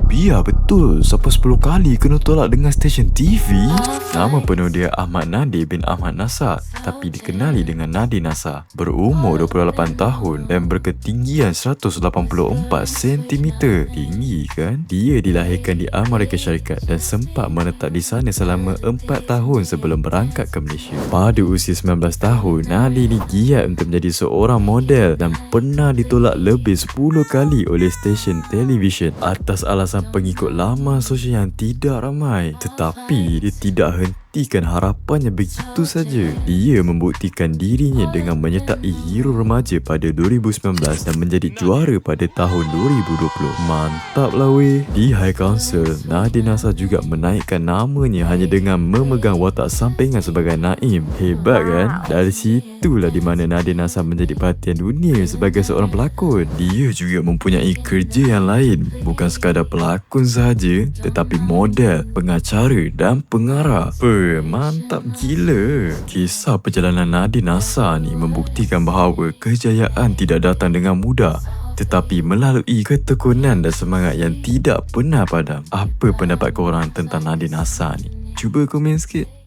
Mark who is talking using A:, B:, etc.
A: Biar betul, sampai 10 kali kena tolak dengan stesen TV. Nama penuh dia Ahmad Nadir bin Ahmad Nasar, tapi dikenali dengan Nadir Nasar. Berumur 28 tahun dan berketinggian 184 cm. Tinggi kan? Dia dilahirkan di Amerika Syarikat dan sempat menetap di sana selama 4 tahun sebelum berangkat ke Malaysia. Pada usia 19 tahun, Nadir ni giat untuk menjadi seorang model dan pernah ditolak lebih 10 kali oleh stesen televisyen atas alasan pengikut laman sosial yang tidak ramai. Tetapi dia tidak hentikan harapannya begitu saja. Dia membuktikan dirinya dengan menyertai Hero Remaja pada 2019 dan menjadi juara pada tahun 2020. Mantap lah weh. Di High Council, Nadir Nasar juga menaikkan namanya hanya dengan memegang watak sampingan sebagai Naim. Hebat kan? Dari situlah di mana Nadir Nasar menjadi perhatian dunia sebagai seorang pelakon. Dia juga mempunyai kerja yang lain, bukan sekadar pelakon sahaja, tetapi model, pengacara dan pengarah. Mantap gila. Kisah perjalanan Nadir Nasar ni membuktikan bahawa kejayaan tidak datang dengan mudah, tetapi melalui ketekunan dan semangat yang tidak pernah padam. Apa pendapat korang tentang Nadir Nasar ni? Cuba komen sikit.